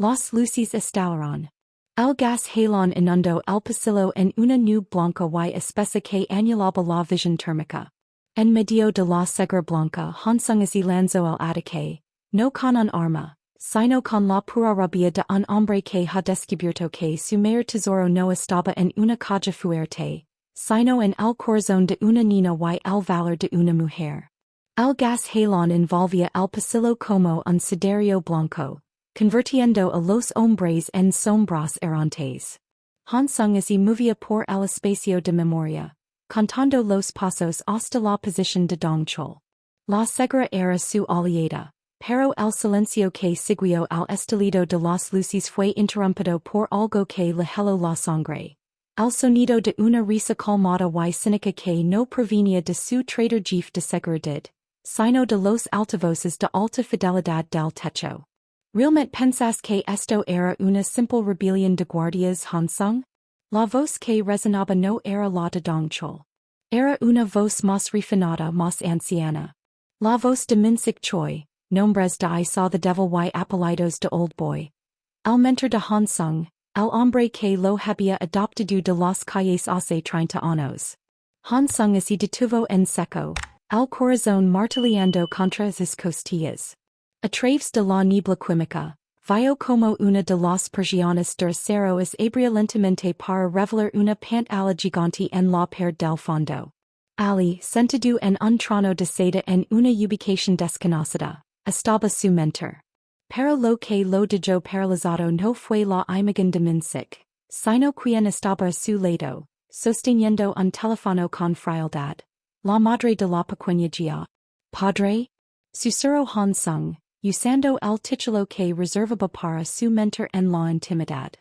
Las luces estallaron. El gas halon inundó el pasillo en una nube blanca y espesa que anulaba la visión térmica. En medio de la ceguera blanca Hansung así lanzó el ataque, no con un arma, sino con la pura rabia de un hombre que ha descubierto que su mayor tesoro no estaba en una caja fuerte, sino en el corazón de una niña y el valor de una mujer. El gas halon envolvía el pasillo como un siderio blanco, convirtiendo a los hombres en sombras errantes. Hansung así movía por el espacio de memoria, contando los pasos hasta la posición de Dongchul. La ceguera era su aliada, pero el silencio que siguió al estalido de las luces fue interrumpido por algo que le heló la sangre. El sonido de una risa calmada y cínica que no provenía de su traidor Jefe de seguridad, sino de los altavoces de alta fidelidad del techo. ¿Realmente pensás que esto era una simple rebelión de guardias, Hansung? La voz que resonaba no era la de Dongchul. Era una voz más refinada, más anciana. La voz de Minsik Choi, nombres de I saw the devil y apellidos de Old Boy. El mentor de Hansung, el hombre que lo había adoptado de las calles hace 30 años. Hansung así detuvo en seco, el corazón martilleando contra sus costillas. A través de la niebla química, vio como una de las persianas de acero es abría lentamente para revelar una pantalla gigante en la pared del fondo. Ali, sentado en un trono de seda en una ubicación desconocida, estaba su mentor. Pero lo que lo dejó paralizado no fue la imagen de Minsik, sino quien estaba a su lado, sosteniendo un teléfono con frialdad. La madre de la pequeña Gia. Padre? Susurró Hansung, usando el título que reservaba para su mentor en la intimidad.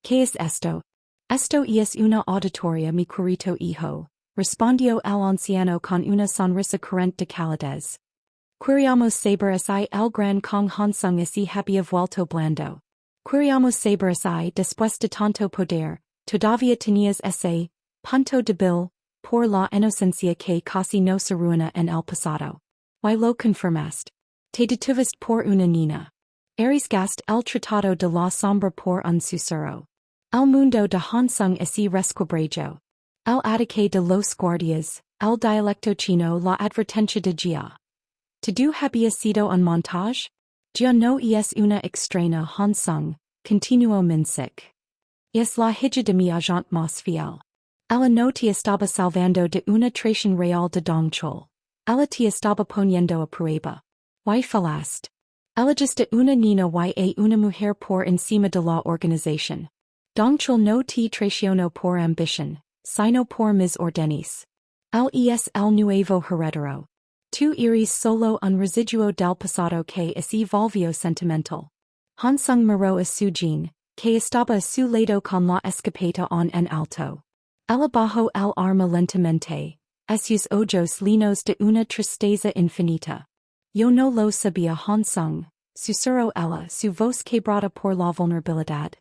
¿Qué es esto? Esto es una auditoria, mi querido hijo, respondió el anciano con una sonrisa corriente de calidez. Queríamos saber si el gran Kong Hansung así había vuelto blando. Queríamos saber si, después de tanto poder, todavía tenías ese punto débil por la inocencia que casi no se ruina en el pasado. Y lo confirmaste. Te detuviste por una niña. Arriesgaste el tratado de la sombra por un susurro. El mundo de Hansung así resquebrajó. El ataque de los guardias, el dialecto chino, la advertencia de Gia. ¿Todo había sido un montaje? Ya no es una extraña, Hansung, continuó Minsik. Es la hija de mi agente más fiel. Ella no te estaba salvando de una traición real de Dongchul. Ella te estaba poniendo a prueba. Y fallaste. Elegiste una niña y una mujer por encima de la organización. Dongchul no te traicionó por ambición, sino por mis órdenes. Él es el nuevo heredero. Tú eres solo un residuo del pasado que así volvió sentimental. Hansung miró a su jean, que estaba a su lado con la escopeta en alto. Ella bajó el arma lentamente, sus ojos llenos de una tristeza infinita. Yo no lo sabía, Hansung, susurró ella, su voz quebrada por la vulnerabilidad.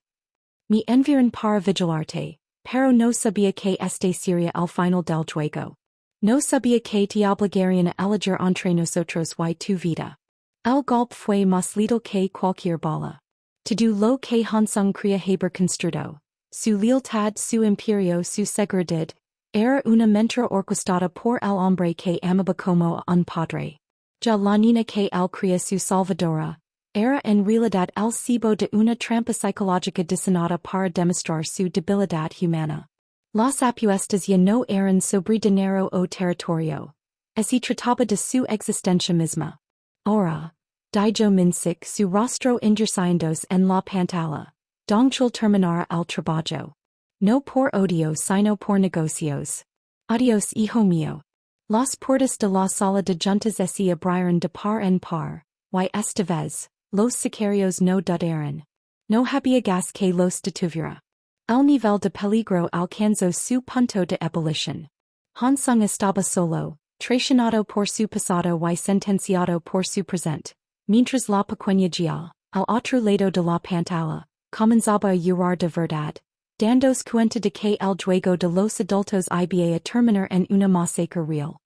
Me enviaron para vigilarte, pero no sabía que este sería el final del juego. No sabía que te obligarían a elegir entre nosotros y tu vida. El golpe fue más letal que cualquier bala. Todo lo que Hansung creía haber construido, su lealtad, su imperio, su seguridad, era una mentira orquestada por el hombre que amaba como un padre. Ya la niña que él creía su salvadora, era en realidad el cebo de una trampa psicológica diseñada para demostrar su debilidad humana. Las apuestas ya no eran sobre dinero o territorio. Así trataba de su existencia misma. Ahora, dijo Minsik, su rostro endurecimientos en la pantalla. Dongchul terminara el trabajo. No por odio sino por negocios. Adiós, hijo mío. Las puertas de la sala de juntas se abrieron de par en par, y esta vez, los sicarios no dudaron. No había gas que los detuviera. El nivel de peligro alcanzó su punto de ebullición. Hansung estaba solo, traicionado por su pasado y sentenciado por su presente, mientras la pequeña Gia, al otro lado de la pantalla, comenzaba a llorar de verdad, dándose cuenta de que el juego de los adultos iba a terminar en una masacre real.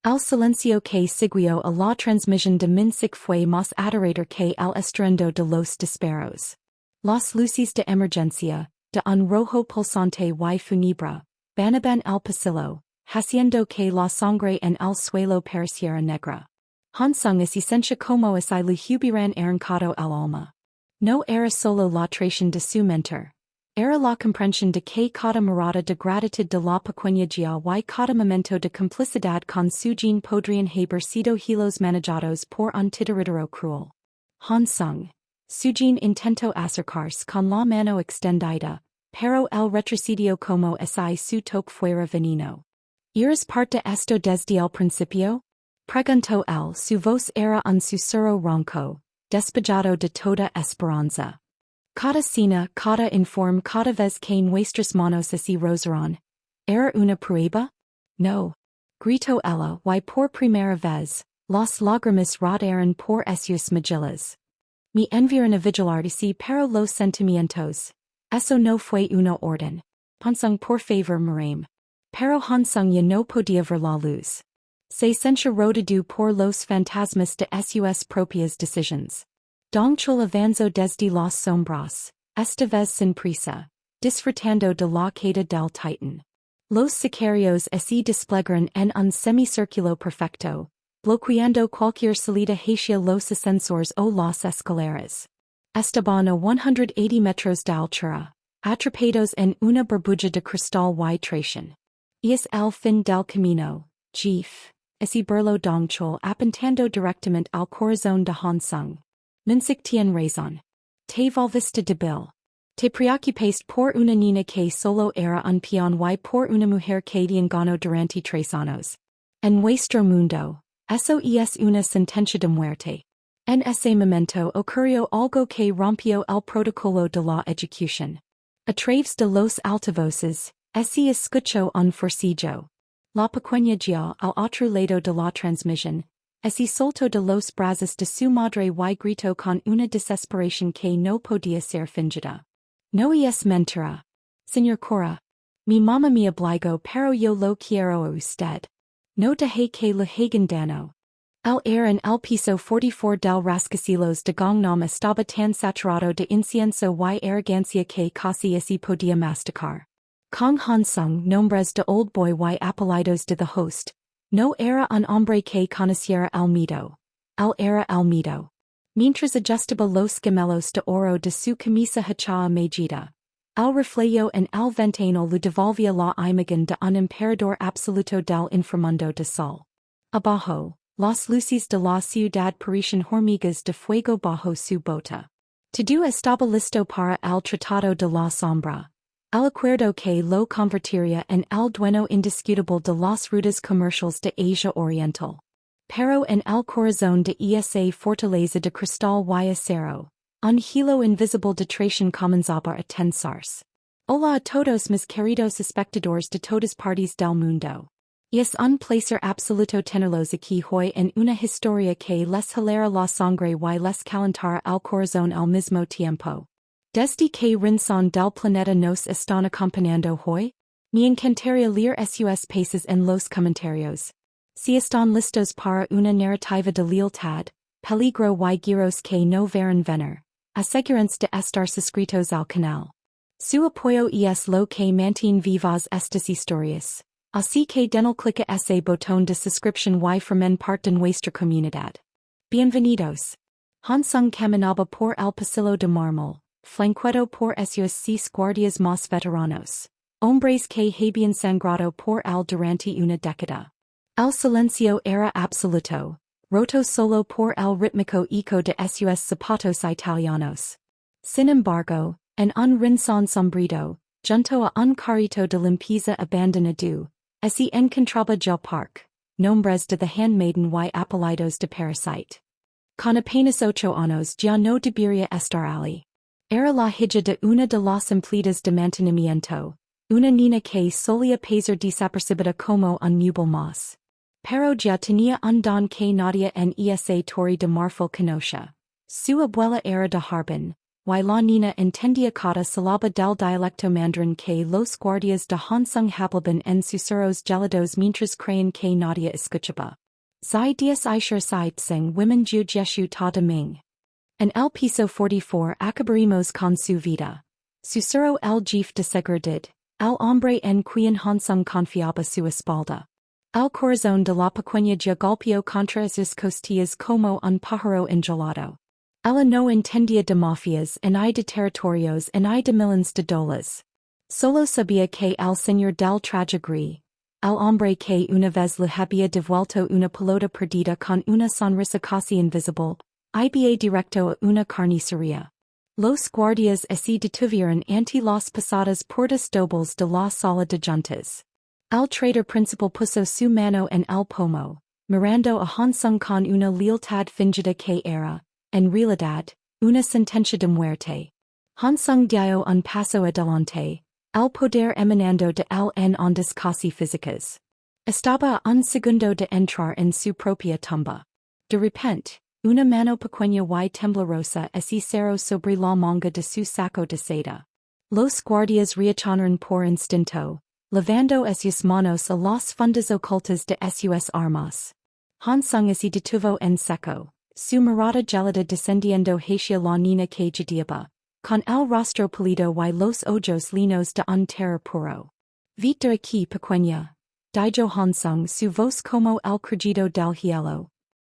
El silencio que siguió a la transmisión de Minsik fue más aterrador que el estruendo de los disparos. Las luces de emergencia, de un rojo pulsante y funebra, banaban el pasillo, haciendo que la sangre en el suelo pareciera negra. Hansung es esencia como si le hubieran arrancado el alma. No era solo la traición de su mentor. Era la comprensión de que cada mirada de gratitud de la pequeña guía y cada momento de complicidad con su jean podrían haber sido hilos manejados por un titiritero cruel. Hansung. Su jean intentó acercarse con la mano extendida, pero el retrocedió como si su toque fuera veneno. ¿Eres parte esto desde el principio? Preguntó él, su voz era un susurro ronco, despejado de toda esperanza. Cada cena, cada informe, cada vez que nuestras manos se rozaron. ¿Era una prueba? No. Gritó ella, y por primera vez, las lágrimas rodaron por sus mejillas. Me enviaron a vigilarte pero los sentimientos. Eso no fue una orden. Hansung por favor mirame. Pero Hansung ya no podía ver la luz. Se sentia rodeado por los fantasmas de sus propias decisions. Dongchul avanzó desde las sombras, esta vez sin prisa, disfrutando de la queda del titan. Los sicarios se desplegaron en un semicírculo perfecto, bloqueando cualquier salida hacia los ascensores o las escaleras. Estaban a 180 metros de altura, atrapados en una burbuja de cristal y traición. Es el fin del camino, Jefe. Ese burlo Dongchul apuntando directamente al corazón de Hansung. Minsik tien razón. Te volviste débil. Te preocupaste por una niña que solo era un peón y por una mujer que te engañó durante 3 años. En nuestro mundo, eso es una sentencia de muerte. En ese momento ocurrió algo que rompió el protocolo de la ejecución. A través de los altavoces, se escuchó un forcillo. La pequeña guía al otro lado de la transmisión, se soltó de los brazos de su madre y gritó con una desesperación que no podía ser fingida. No es mentira. Señor Cora. Mi mamá me obligó pero yo lo quiero a usted. No deje que le hagan daño. El air en el piso 44 del rascacielos de Gangnam estaba tan saturado de incienso y arrogancia que casi se podía masticar. Kong Hansung nombres de old boy y apellidos de the host. No era un hombre que conociera el miedo. Él era el miedo. Mientras ajustaba los gemelos de oro de su camisa hachada medida. El reflejo en el ventano le devolvía la imagen de un emperador absoluto del inframundo de sol. Abajo, las luces de la ciudad parecían hormigas de fuego bajo su bota. Todo estaba listo para el tratado de la sombra. El acuerdo que lo convertiría en el dueño indiscutible de las rutas comerciales de Asia Oriental. Pero en el corazón de esa fortaleza de cristal y acero, un hilo invisible de traición comenzaba a tensarse. Hola a todos mis queridos espectadores de todas partes del mundo. Es un placer absoluto tenerlos aquí hoy en una historia que les helera la sangre y les calentará el corazón al mismo tiempo. Desde que rinson del planeta nos están acompañando hoy, me encantaría leer sus países en los comentarios. Si están listos para una narrativa de lealtad, peligro y giros que no verán venir, asegúrense de estar suscritos al canal. Su apoyo es lo que mantiene vivas estas historias, así que denle clic a ese botón de suscripción y formen parte de nuestra comunidad. Bienvenidos. Hansung caminaba por el pasillo de mármol, flanqueado por esos 6 guardias más veteranos, hombres que habían sangrado por él durante una década. El silencio era absoluto, roto solo por el rítmico eco de sus zapatos italianos. Sin embargo, en un rincón sombrío, junto a un carrito de limpieza abandonado, se encontraba Jill Park, nombres de the handmaiden y apellidos de parasite. Con apenas 8 años ya no debería estar allí. Era la hija de una de las empleadas de mantenimiento, una niña que solía pasar desapercibida como un meuble más. Pero ya tenía un don que nadie en esa torre de marfil conocía. Su abuela era de Harbin, y la niña entendía cada sílaba del dialecto mandarín que los guardias de Hansung hablaban en susurros gelados mientras creían que nadie escuchaba. Zai dias Aishar Sai Tsing Women Ju Jeshu Ta De Ming. En el piso 44 acabarimos con su vida. Susurro el jefe de seguridad, el hombre en quien Hansung confiaba su espalda. El corazón de la pequeña ya golpeó contra sus costillas como un pájaro enjaulado. Ella no entendía de mafias ni de territorios ni de millones de dólares. Solo sabía que el señor del tragedie, el hombre que una vez le había devuelto una pelota perdida con una sonrisa casi invisible, iba directo a una carnicería. Los guardias así detuvieron ante las pesadas puertas dobles de la sala de juntas. El trader principal puso su mano en el pomo, mirando a Hansung con una lealtad fingida que era, en realidad, una sentencia de muerte. Hansung dio un paso adelante, el poder emanando de él en ondas casi físicas. Estaba a un segundo de entrar en su propia tumba. De repente, una mano pequeña y temblorosa así cerró sobre la manga de su saco de seda. Los guardias reaccionaron por instinto, levando sus manos a las fundas ocultas de sus armas. Hansung así detuvo en seco, su mirada gelada descendiendo hacia la niña que yacía, con el rostro pálido y los ojos llenos de un terror puro. Vete aquí pequeña, dijo Hansung su voz como el crujido del hielo.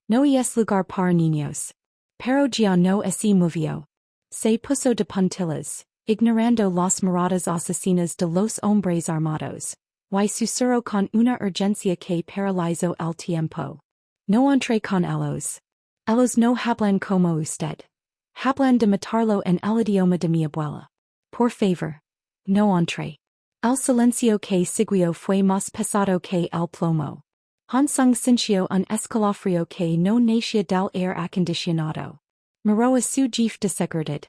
No es lugar para niños. Pero ya no así movió. Se puso de puntillas, ignorando las miradas asesinas de los hombres armados, y susurró con una urgencia que paralizó el tiempo. No entre con ellos. Ellos no hablan como usted. Hablan de matarlo en el idioma de mi abuela. Por favor. No entre. El silencio que siguió fue más pesado que el plomo. Hansung sintió un escalofrío que no nacía del aire acondicionado. Miró a su jefe de seguridad.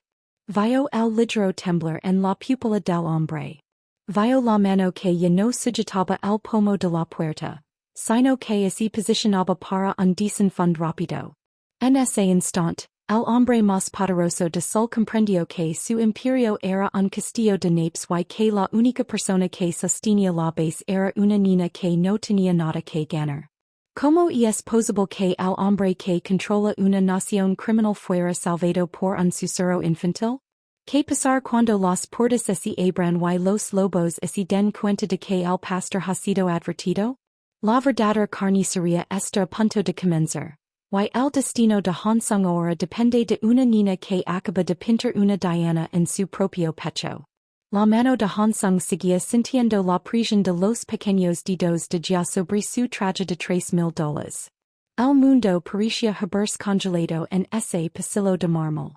Vio el ligero temblar en la pupila del hombre. Vio la mano que ya no sujetaba el pomo de la puerta, sino que así posicionaba para un desenfund rápido. En ese instante, el hombre más poderoso de sol comprendió que su imperio era un castillo de naipes y que la única persona que sostenía la base era una niña que no tenía nada que ganar. ¿Cómo es posible que el hombre que controla una nación criminal fuera salvado por un susurro infantil? ¿Qué pasar cuando las puertas se abran y los lobos se den cuenta de que el pastor ha sido advertido? La verdadera carnicería está a punto de comenzar. Y el destino de Hansung ahora depende de una niña que acaba de pintar una diana en su propio pecho. La mano de Hansung seguía sintiendo la presión de los pequeños dedos de ya sobre su traje de $3,000. El mundo parecía haberse congelado en ese pasillo de mármol.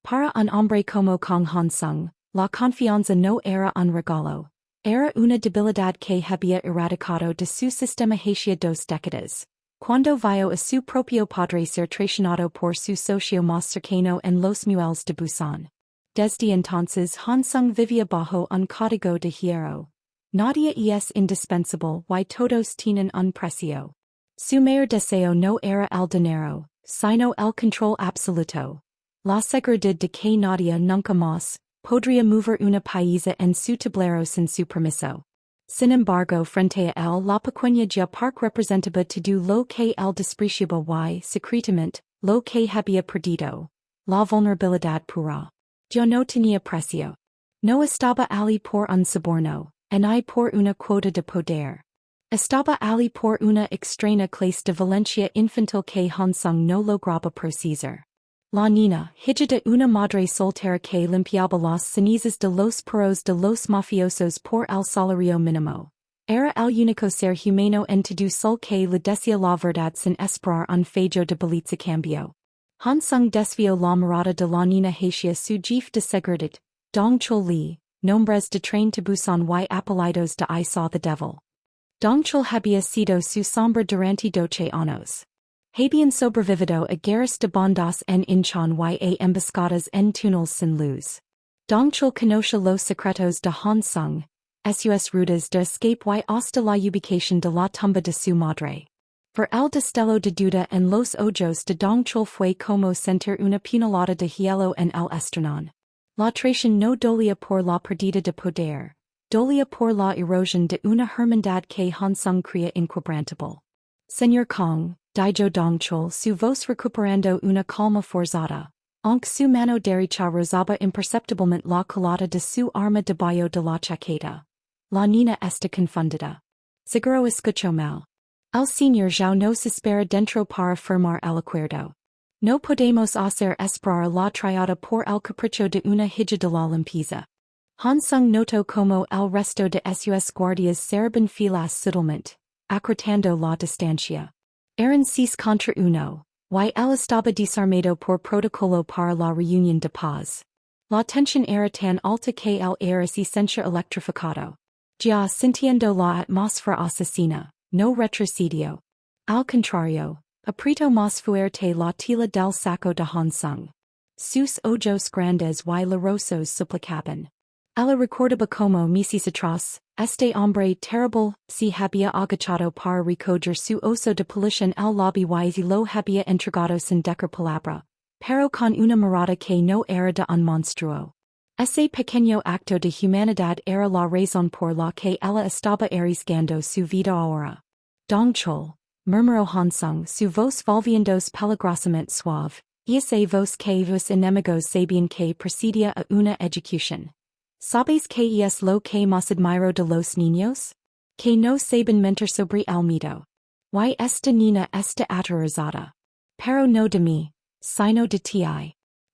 Para un hombre como Kong Hansung, la confianza no era un regalo. Era una debilidad que había erradicado de su sistema hacia 2 décadas. Cuando vio a su propio padre ser traicionado por su socio más cercano en los muelles de Busan. Desde entonces Hansung vivía bajo un código de hierro. Nadie es indispensable y todos tienen un precio. Su mayor deseo no era el dinero, sino el control absoluto. La seguridad de que nadie nunca más podría mover una paisa en su tablero sin su permiso. Sin embargo, frente a él, la pequeña ya park representaba todo lo que él despreciaba y, secretamente, lo que había perdido. La vulnerabilidad pura. Yo no tenía precio. No estaba allí por un soborno, ni por una cuota de poder. Estaba allí por una extraña clase de violencia infantil que Hansung no lograba precisar. La niña, hija de una madre soltera que limpiaba las cenizas de los perros de los mafiosos por el salario mínimo. Era el único ser humano en todo sol que le decía la verdad sin esperar un fallo de belleza cambio. Hansung desvió la mirada de la niña hacia su jefe de seguridad, Dong Chul Li, nombres de train to Busan y apellidos de I saw the devil. Dong Chul había sido su sombra durante 12 años. Habían sobrevivido a guerras de bandas en Incheon y a emboscadas en túneles sin luz. Dong Chul conoce los secretos de Hansung, sus rutas de escape y hasta la ubicación de la tumba de su madre. Ver el destello de duda en los ojos de Dong Chul fue como sentir una puñalada de hielo en el esternón. La traición no dolía por la pérdida de poder, dolía por la erosión de una hermandad que Hansung creía inquebrantable. Señor Kong, dijo Dong Chul, su voz recuperando una calma forzada. Aunque su mano derecha rozaba imperceptiblemente la colada de su arma debajo de la chaqueta. La niña está confundida. Seguro escucho mal. El señor Zhao no suspira dentro para firmar el acuerdo. No podemos hacer esperar la triada por el capricho de una hija de la limpieza. Hansung notó como el resto de sus guardias serban filas sutilmente, acortando la distancia. Eran seis contra uno. Y él estaba desarmado por protocolo para la reunión de paz. La tensión era tan alta que él era se sentia electrificado. Ya sintiendo la atmósfera asesina, no retrocedió. Al contrario, apretó más fuerte la tela del saco de Hansung. Sus ojos grandes y llorosos suplicaban. Ella recordaba como meses atrás, este hombre terrible se había agachado para recoger su oso de peluche en el lobby y se lo había entregado sin decir palabra, pero con una mirada que no era de un monstruo. Ese pequeño acto de humanidad era la razón por la que ella estaba arriesgando su vida ahora. Dong Chol, murmuró Hansung, su voz volviéndose peligrosamente suave, y esa voz que vos enemigos sabían que precedía a una ejecución. ¿Sabes qué es lo que más admiro de los niños? Que no saben mentir sobre el miedo. Y esta niña está aterrorizada. Pero no de mí, sino de ti.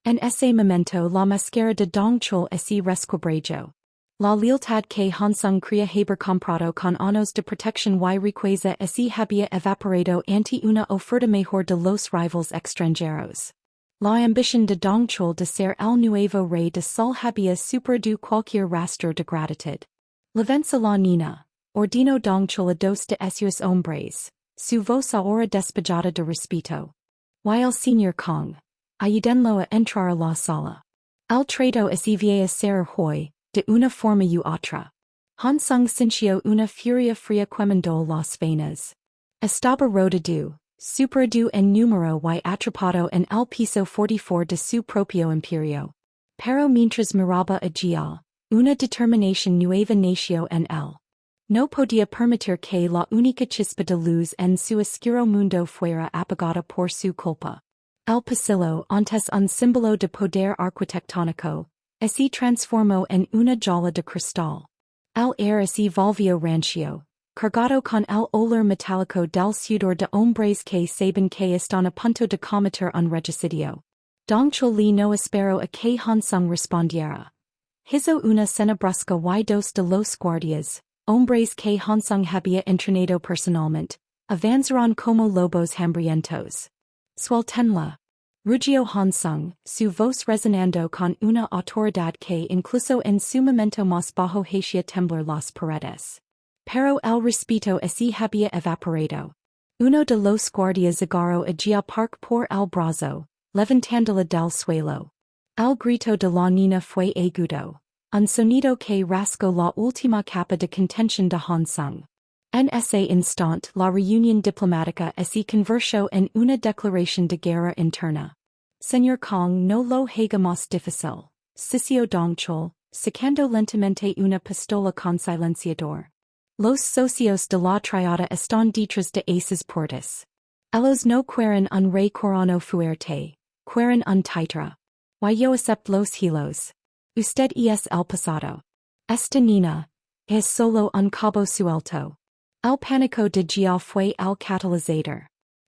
En ese momento la máscara de Dong Chol se resquebrajó. La lealtad que Hansung creía haber comprado con años de protección y riqueza se había evaporado ante una oferta mejor de los rivals extranjeros. La ambición de Dong Chol de ser el nuevo rey de Sol había superado cualquier rastro de gratitud. Levanza la niña, ordenó Dong Chol a dos de esos hombres, su voz ahora despejada de respeto. Y el señor Kong, ayúdenlo a entrar a la sala. El trato se veía ser hoy, de una forma u otra. Hansung sintió una furia fría quemando las venas. Estaba rodado, superado en número y atrapado en el piso 44 de su propio imperio. Pero mientras miraba a Gial, una determinación nueva nació en él. No podía permitir que la única chispa de luz en su oscuro mundo fuera apagada por su culpa. El pasillo, antes un símbolo de poder arquitectónico, se transformó en una jaula de cristal. El aire se volvió rancio, cargado con el olor metálico del sudor de hombres que saben que están a punto de cometer un regicidio. Dong Chol no esperó a que Hansung respondiera. Hizo una cena brusca y dos de los guardias, hombres que Hansung había entrenado personalmente, avanzaron como lobos hambrientos. Suéltenla. Rugió Hansung, su voz resonando con una autoridad que incluso en su momento más bajo hacía temblar las paredes. Pero el respeto se había evaporado. Uno de los guardias agarró a Gia Park por el brazo, levantándola del suelo. El grito de la niña fue agudo, un sonido que rasgó la última capa de contención de Hansung. En ese instante la reunión diplomática se convirtió en una declaración de guerra interna. Señor Kong no lo haga más difícil, sisió Dong Chol, sacando lentamente una pistola con silenciador. Los socios de la triada están detrás de esas puertas. Ellos no quieren un rey coronado fuerte, quieren un titra. Y yo acepto los hilos. Usted es el pasado. Esta niña es solo un cabo suelto. El pánico de Gia fue el catalizador.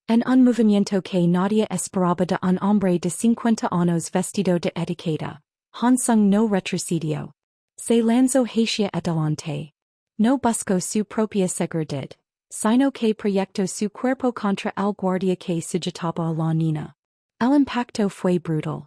En un movimiento que nadie esperaba de un hombre de 50 años vestido de etiqueta, Hansung no retrocedió. Se lanzó hacia adelante. No buscó su propia seguridad, sino que proyectó su cuerpo contra el guardia que sujetaba a la niña. El impacto fue brutal.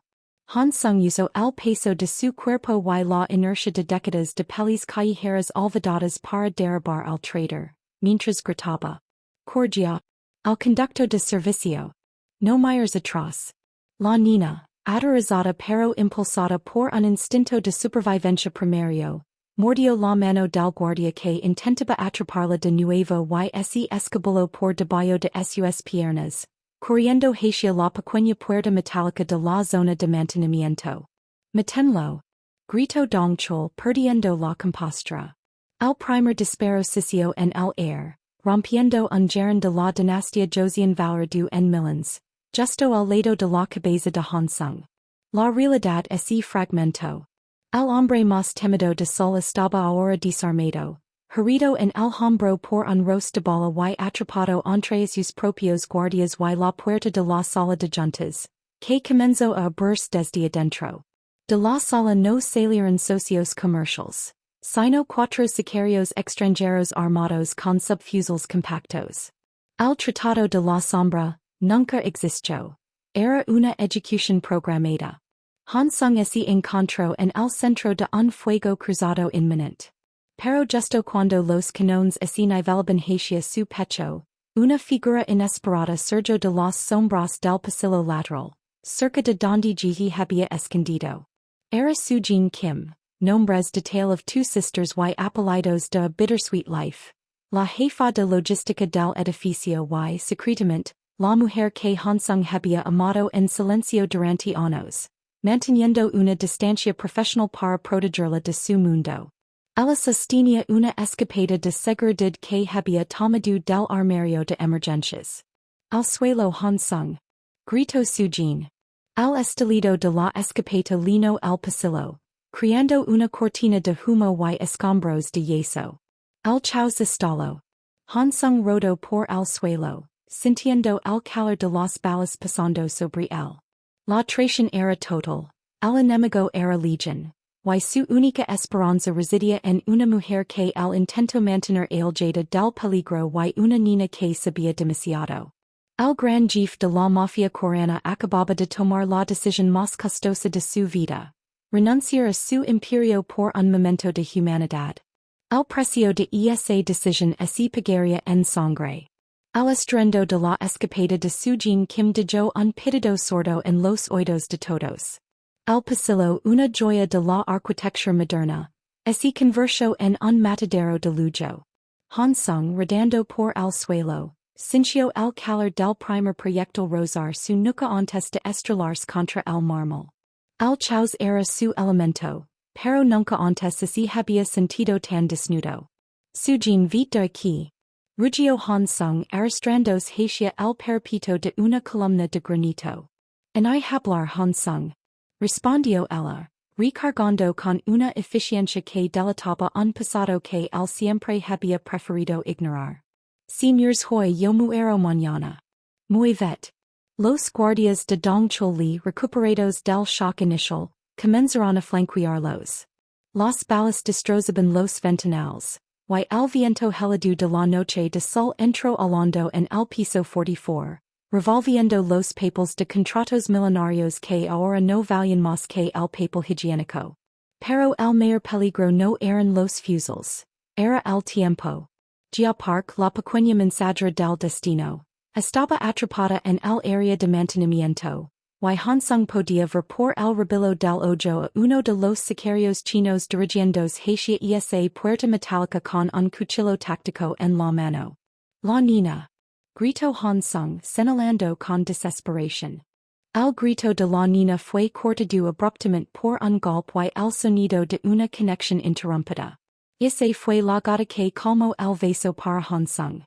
Hansung usó el peso de su cuerpo y la inercia de décadas de pelis callejeras olvidadas para derribar al traitor, mientras gritaba. Cordia. Al conducto de servicio. No mires atrás. La niña, aterrorizada pero impulsada por un instinto de supervivencia primario, mordió la mano del guardia que intentaba atraparla de nuevo y se escabuló por debajo de sus piernas, corriendo hacia la pequeña puerta metálica de la zona de mantenimiento. Matenlo. Gritó Dong Chol perdiendo la compostura. El primer disparo sisió en el aire, rompiendo un jarrón de la dinastía Joseon Valordu en Milans, justo al lado de la cabeza de Hansung. La realidad ese fragmento. El hombre más temido de sol estaba ahora desarmado, herido en el hombro por un rostibala y atrapado entre sus propios guardias y la puerta de la sala de juntas, que comenzó a abrirse desde adentro. De la sala no salieron socios comerciales, sino cuatro sicarios extranjeros armados con subfusiles compactos. El tratado de la sombra nunca existió. Era una ejecución programada. Hansung se encontró en el centro de un fuego cruzado inminente. Pero justo cuando los canones se nivelaban hacia su pecho, una figura inesperada surgió de las sombras del pasillo lateral, cerca de donde Jefe había escondido. Era Sujin Kim, nombres de tale of two sisters y apellidos de bittersweet life. La jefa de logística del edificio y secretamente, la mujer que Hansung había amado en silencio durante años, manteniendo una distancia profesional para protegerla de su mundo. Ella sostenía una escapada de seguridad que había tomado del armario de emergencias. Al suelo Hansung. Gritó Sujin. Al estallido de la escopeta lino el pasillo, creando una cortina de humo y escombros de yeso. El chaos estalló. Hansung rodó por el suelo, sintiendo el calor de las balas pasando sobre él. La traición era total. El enemigo era legion. Y su única esperanza residía en una mujer que el intento mantener alejada del peligro y una niña que sabía demasiado. El gran jefe de la Mafia coreana acababa de tomar la decisión más costosa de su vida. Renunciar a su imperio por un momento de humanidad. El precio de esa decisión se pagaría en sangre. El estruendo de la escapada de Sujin Kim dejó un pitido sordo en los oídos de todos. El pasillo, una joya de la arquitectura moderna, se convirtió en un matadero de lujo. Hansung, rodando por el suelo, sintió el calor del primer proyectil rozar su nuca antes de estrellarse contra el mármol. El chaos era su elemento, pero nunca antes se había sentido tan desnudo. Sujin vete de aquí. Rugió Hansung arrastrándose hacia el parapito de una columna de granito. En hablar Hansung. Respondió ella, recargando con una eficiencia que delataba un pasado que él siempre había preferido ignorar. Señores hoy yo muero mañana. Muy vet. Los guardias de Dong Choli recuperados del shock inicial, comenzaron a flanquearlos. Las balas destrozaban los ventanales, y el viento helado de la noche de sol entró alando en el piso 44. Revolviendo los papeles de contratos millenarios que ahora no valían más que el papel higiénico. Pero el mayor peligro no eran los fusiles. Era el tiempo. Park, la pequeña mensadera del destino, estaba atrapada en el área de mantenimiento, y Hansung podía ver por el rabillo del ojo a uno de los sicarios chinos dirigiéndose hacia esa puerta metálica con un cuchillo táctico en la mano. La niña. Gritó Hansung, señalando con desesperación. El grito de la niña fue cortado abruptamente por un golpe y el sonido de una conexión interrumpida. Ese fue la gota que calmó el vaso para Hansung.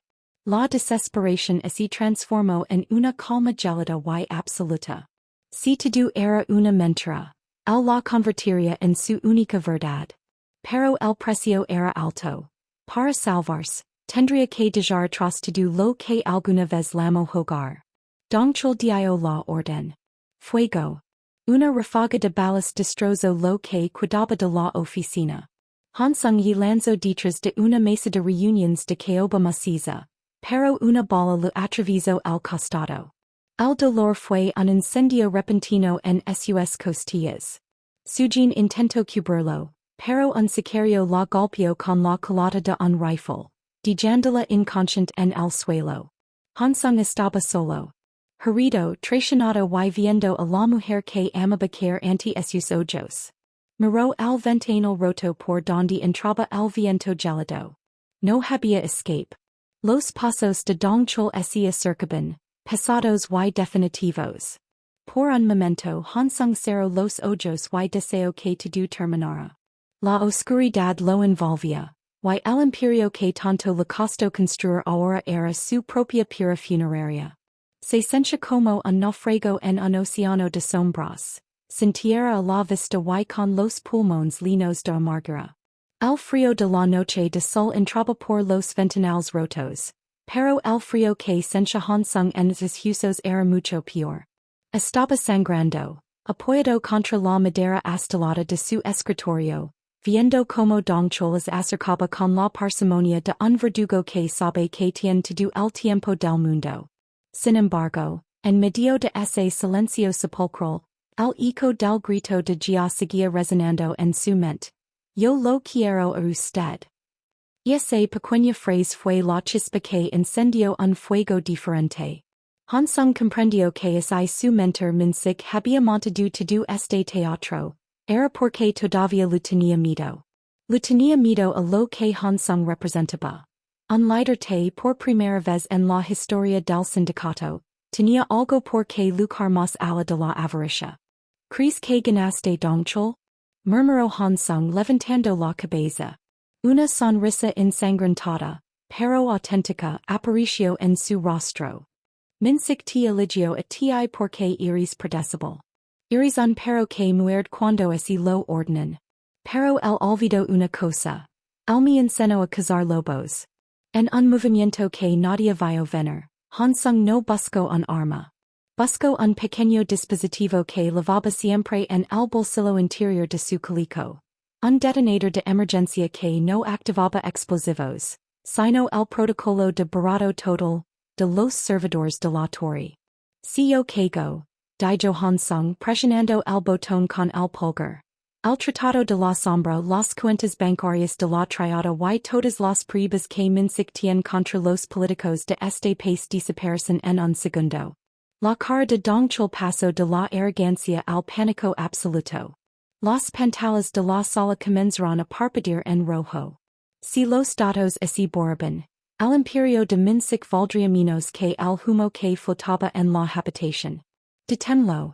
La desesperación se transformó en una calma gelada y absoluta. Si todo era una mentira, él la convertiría en su única verdad. Pero el precio era alto. Para salvarse, tendría que dejar atrás todo lo que alguna vez llamó hogar. Dongchul dio la orden. Fuego. Una ráfaga de balas destrozó lo que quedaba de la oficina. Hansung y lanzó detrás de una mesa de reuniones de caoba maciza, pero una bala lo atravesó el costado. El dolor fue un incendio repentino en sus costillas. Sujin intentó cubrirlo, pero un sicario la golpeó con la culata de un rifle, dejándola inconsciente en el suelo. Hansung estaba solo. Herido, traicionado y viendo a la mujer que amaba caer ante sus ojos. Miró el ventanal roto por donde entraba el viento gelado. No había escape. Los pasos de Dongchul se acercaban, pesados y definitivos. Por un momento Hansung cerró los ojos y deseó que todo terminara. La oscuridad lo envolvía, y el imperio que tanto le costó construir ahora era su propia pira funeraria. Se sentía como un naufrago en un océano de sombras, sin tierra a la vista y con los pulmones llenos de amargura. El frío de la noche de sol entraba por los ventanales rotos, pero el frío que sentía Hansung en sus huesos era mucho peor. Estaba sangrando, apoyado contra la madera astilada de su escritorio, viendo como Don Chol se acercaba con la parsimonia de un verdugo que sabe que tiene todo el tiempo del mundo. Sin embargo, en medio de ese silencio sepulcral, el eco del grito de Gia seguía resonando en su mente. Yo lo quiero a usted. Y esa pequeña frase fue la chispa que encendió un fuego diferente. Hansung comprendió que ese su mentor Minsik había montado todo este teatro, era porque todavía lo tenía miedo. Lo tenía miedo a lo que Hansung representaba. Un líder por primera vez en la historia del sindicato, tenía algo por que luchar más allá de la avaricia. ¿Crees que ganaste Don Chol? Murmuró Hansung levantando la cabeza. Una sonrisa ensangrentada, pero auténtica, apareció en su rostro. Minsik te eligió a ti porque eres predecible. Eres un perro que muerde cuando así lo ordenan. Pero él olvidó una cosa. Él me enseñó a cazar lobos. En un movimiento que nadie vio venir, Hansung no buscó un arma. Buscó un pequeño dispositivo que lavaba siempre en el bolsillo interior de su calico. Un detonador de emergencia que no activaba explosivos, sino el protocolo de parado total de los servidores de la torre. Si yo caigo, dijo Hansung presionando el botón con el pulgar. El tratado de la sombra, las cuentas bancarias de la triada y todas las pruebas que Minsik tiene contra los políticos de este país desaparecen en un segundo. La cara de Don Chol pasó de la arrogancia al pánico absoluto. Las pantallas de la sala comenzaron a parpadear en rojo. Si los datos así borraban, el imperio de Minsik valdría menos que el humo que flotaba en la habitación. Deténlo.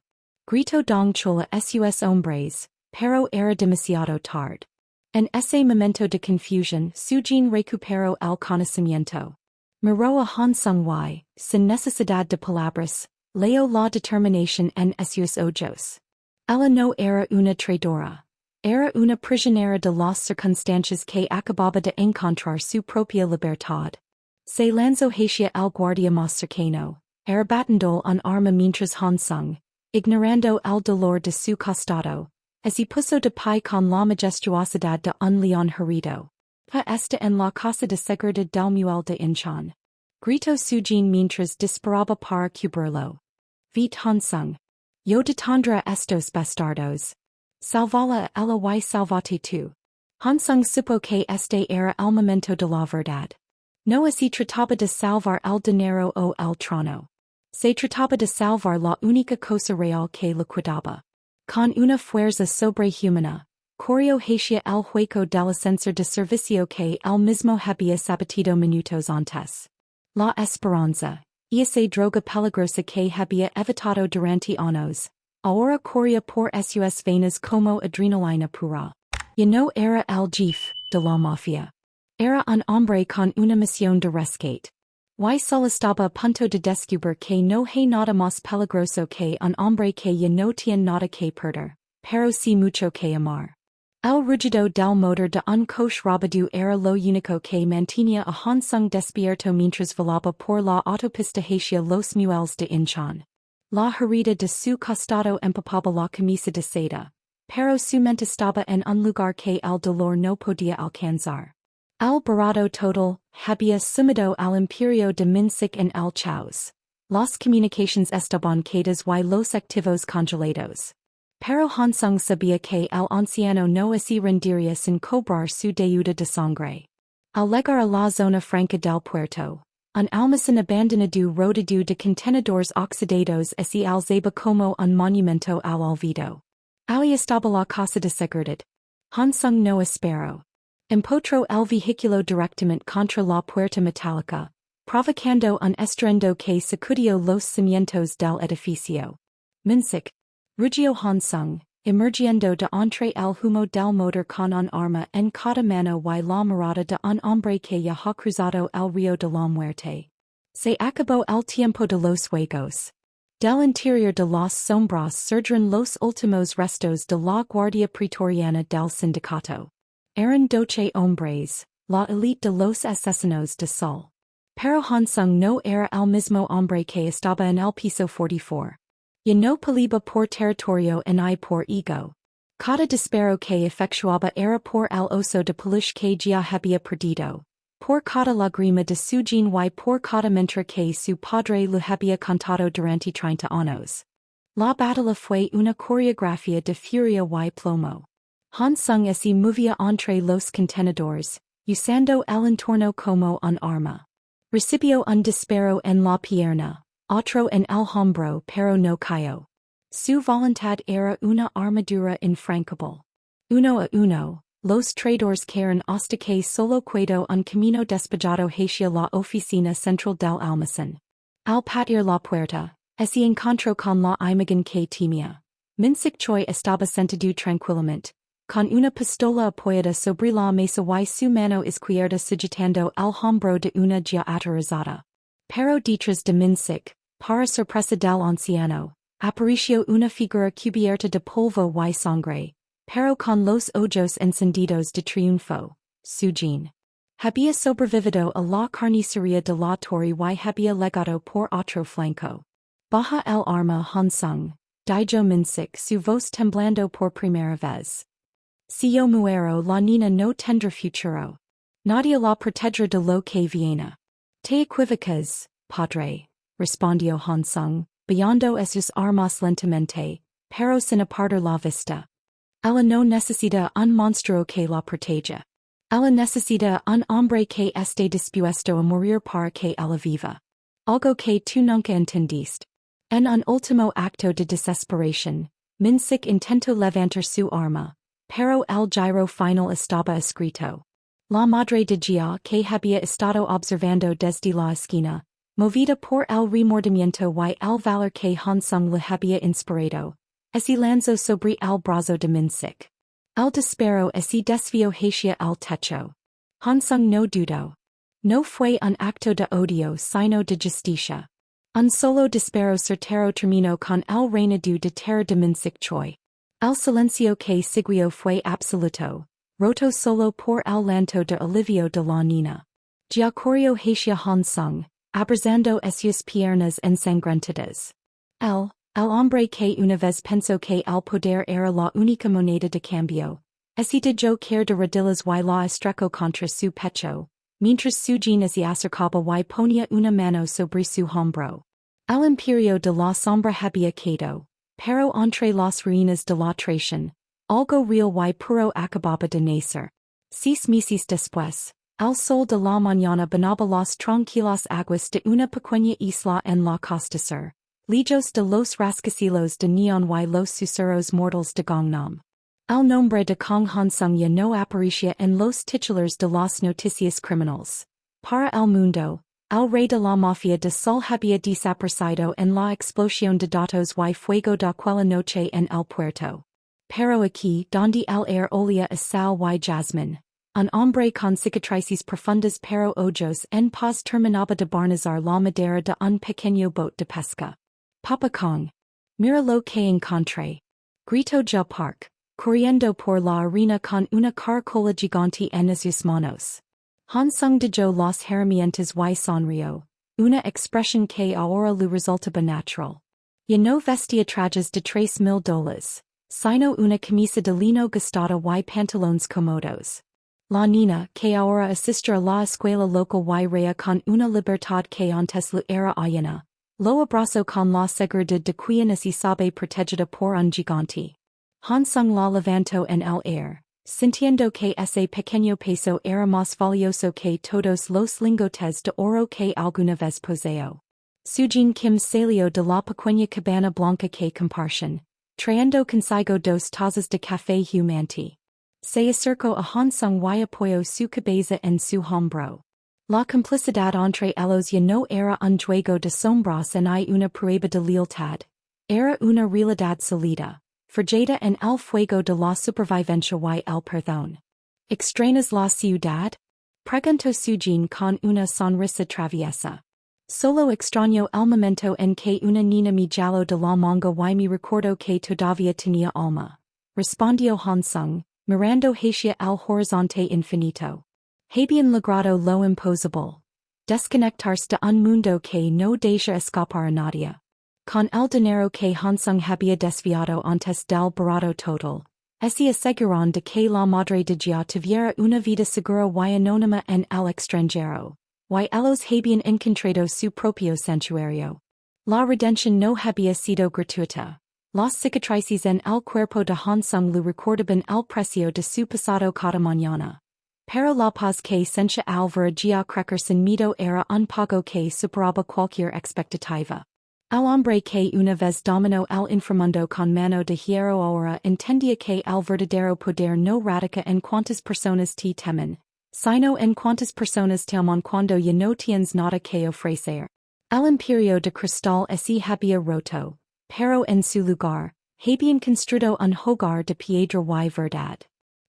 Gritó Don Chol a sus hombres, pero era demasiado tarde. En ese momento de confusión, Sujin recuperó el conocimiento. Miró a Hansung y, sin necesidad de palabras, leyó la determinación en sus ojos. Ella no era una traidora. Era una prisionera de las circunstancias que acababa de encontrar su propia libertad. Se lanzó hacia el guardia más cercano, arrebatando un arma mientras Hansung, ignorando el dolor de su costado, así puso de pie con la majestuosidad de un león herido. Pa esta en la casa de seguridad del muelle de Incheon. Gritó Sujin mientras disparaba para cubrirlo. Vite Hansung. Yo detendré estos bastardos. Salvala ella y salvate tú. Hansung supo que este era el momento de la verdad. No se trataba de salvar el dinero o el trono. Se trataba de salvar la única cosa real que lo cuidaba. Con una fuerza sobrehumana, corrió hacia el hueco del ascensor de servicio que él mismo había sabatido minutos antes. La esperanza, y esa droga peligrosa que había evitado durante años, ahora corría por sus venas como adrenalina pura. Y no era el Jefe de la Mafia. Era un hombre con una misión de rescate. Y solo estaba a punto de descubrir que no hay nada más peligroso que un hombre que ya no tiene nada que perder, pero sí mucho que amar. El rugido del motor de un coche rápido era lo único que mantenía a Hansung despierto mientras volaba por la autopista hacia los muelles de Incheon. La herida de su costado empapaba la camisa de seda, pero su mente estaba en un lugar que el dolor no podía alcanzar. El parado total había sumido al imperio de Minsik en el caos. Las comunicaciones estaban quedadas y los activos congelados. Pero Hansung sabía que el anciano no se rendiría sin cobrar su deuda de sangre. Al llegar a la zona franca del puerto, un almacén abandonado rodeado de contenedores oxidados se alzaba como un monumento al olvido. Ahí estaba la casa de seguridad. Hansung no esperó. Empotró el vehículo directamente contra la puerta metálica, provocando un estruendo que sacudió los cimientos del edificio. Minsik. Rugió Hansung, emergiendo de entre el humo del motor con un arma en cada mano y la mirada de un hombre que ya ha cruzado el río de la muerte. Se acabó el tiempo de los juegos. Del interior de los sombras surgen los últimos restos de la guardia pretoriana del sindicato. Eran 12 hombres, la elite de los asesinos de sol. Pero Hansung no era el mismo hombre que estaba en el piso 44. Y no peleaba por territorio ni por ego. Cada disparo que efectuaba era por el oso de peluche que ya había perdido. Por cada lágrima de su jean y por cada mentira que su padre le había cantado durante 30 años. La batalla fue una coreografía de furia y plomo. Hansung se movía entre los contenedores, usando el entorno como un arma. Recibió un disparo en la pierna, otro en el hombro pero no cayó. Su voluntad era una armadura infranqueable. Uno a uno, los traidores cayeron hasta que solo quedó un camino despejado hacia la oficina central del almacén. Al patear la puerta, se encontró con la imagen que temía. Minsik Choi estaba sentado tranquilamente, con una pistola apoyada sobre la mesa y su mano izquierda sujetando el hombro de una ya aterrorizada. Pero detrás de Minsik, para sorpresa del anciano, apareció una figura cubierta de polvo y sangre, pero con los ojos encendidos de triunfo, su jean. Había sobrevivido a la carnicería de la torre y había legado por otro flanco. Baja el arma Hansung, dijo Minsik su voz temblando por primera vez. Si yo muero la niña no tendrá futuro. Nadie la protegerá de lo que viene. Te equivocas, padre, respondió Hansung, bajando sus armas lentamente, pero sin apartar la vista. Ella no necesita un monstruo que la proteja. Ella necesita un hombre que esté dispuesto a morir para que ella viva. Algo que tú nunca entendiste. En un último acto de desesperación, Minsik intentó levantar su arma, pero el giro final estaba escrito. La madre de Gia que había estado observando desde la esquina, movida por el remordimiento y el valor que Hansung le había inspirado, se lanzó sobre el brazo de Minsik. El disparo se desvió hacia el techo. Hansung no dudó. No fue un acto de odio sino de justicia. Un solo disparo certero terminó con el reinado de terror de Minsik Choi. El silencio que siguió fue absoluto, roto solo por el llanto de alivio de la niña. Gia corrió hacia Hansung, abrazando sus piernas ensangrentadas. El hombre que una vez pensó que el poder era la única moneda de cambio, se dejó caer de rodillas y la estrechó contra su pecho, mientras su jean se acercaba y ponía una mano sobre su hombro. El imperio de la sombra había caído, pero entre las ruinas de la traición, algo real y puro acababa de nacer. 6 meses después, el sol de la mañana bañaba las tranquilas aguas de una pequeña isla en la costa sur, lejos de los rascacielos de neón y los susurros mortales de Gangnam. El nombre de Kong Hansung ya no aparecía en los titulares de las noticias criminales. Para el mundo, el rey de la mafia de sol había desaparecido en la explosión de datos y fuego de aquella noche en el puerto. Pero aquí, donde el air olía a sal y jasmine, un hombre con cicatrices profundas pero ojos en paz terminaba de barnizar la madera de un pequeño bote de pesca. Papa Kong. Mira lo que encontré. Gritó ya Park, corriendo por la arena con una caracola gigante en sus manos. Hansung dejó las herramientas y sonrió, una expresión que ahora le resultaba natural. Ya no vestía trajes de $3,000, sino una camisa de lino gastada y pantalones cómodos. La niña, que ahora asiste a la escuela local y rea con una libertad que antes le era ajena, lo abrazó con la seguridad de quien se sabe protegida por un gigante. Hansung la levantó en el air, sintiendo que ese pequeño peso era más valioso que todos los lingotes de oro que alguna vez poseo. Sujin Kim salió de la pequeña cabana blanca que compartían, trayendo consigo 2 tazas de café humanti. Se acercó a Hansung y apoyó su cabeza en su hombro. La complicidad entre ellos ya no era un juego de sombras ni una prueba de lealtad. Era una realidad sólida, forjada en el fuego de la supervivencia y el perdón. ¿Extrañas la ciudad? Preguntó Sujin con una sonrisa traviesa. Solo extraño el momento en que una niña me jaló de la manga y me recuerdo que todavía tenía alma. Respondió Hansung, mirando hacia el horizonte infinito. Habían logrado lo imposible. Desconectarse de un mundo que no deja escapar a nadie. Con el dinero que Hansung había desviado antes del barato total. Se aseguraron de que la madre de Gia tuviera una vida segura y anónima en el extranjero. Y ellos habían encontrado su propio santuario. La redención no había sido gratuita. Las cicatrices en el cuerpo de Hansung le recordaban el precio de su pasado cada mañana. Pero la paz que sentía al ver a Gia crecer sin miedo era un pago que superaba cualquier expectativa. El hombre que una vez dominó el inframundo con mano de hierro ahora entendía que el verdadero poder no radica en cuántas personas te temen, sino en cuántas personas te aman cuando ya no tienes nada que ofrecer. El imperio de cristal se había roto, pero en su lugar, habían construido un hogar de piedra y verdad.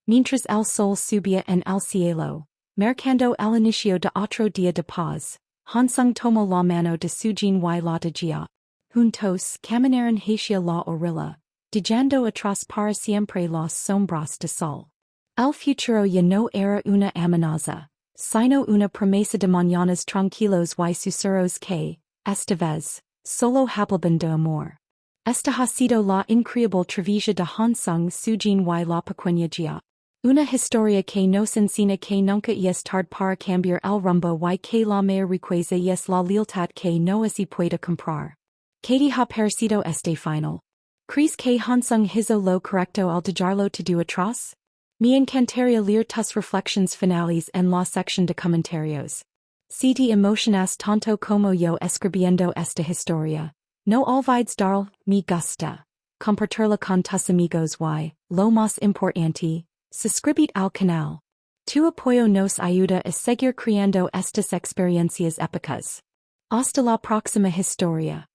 Mientras el sol subía en el cielo, marcando el inicio de otro día de paz, Hansung tomó la mano de su jean y la de Gia. Juntos caminaron hacia la orilla, dejando atrás para siempre las sombras de sol. El futuro ya no era una amenaza, sino una promesa de mañanas tranquilos y susurros que, esta vez, solo hablaban de amor. Esta ha sido la increíble travesía de Hansung su jean y la pequeña Gia. Una historia que nos enseña que nunca es tarde para cambiar el rumbo y que la mayor riqueza es la lealtad que no se puede comprar. ¿Qué te ha parecido este final? ¿Crees que Hansung hizo lo correcto al dejarlo todo atrás? Me encantaría leer tus reflexiones finales en la sección de comentarios. Si te emocionas tanto como yo escribiendo esta historia, no olvides darle me gusta, compartirla con tus amigos y, lo más importante, suscribir al canal. Tu apoyo nos ayuda a seguir creando estas experiencias épicas. Hasta la próxima historia.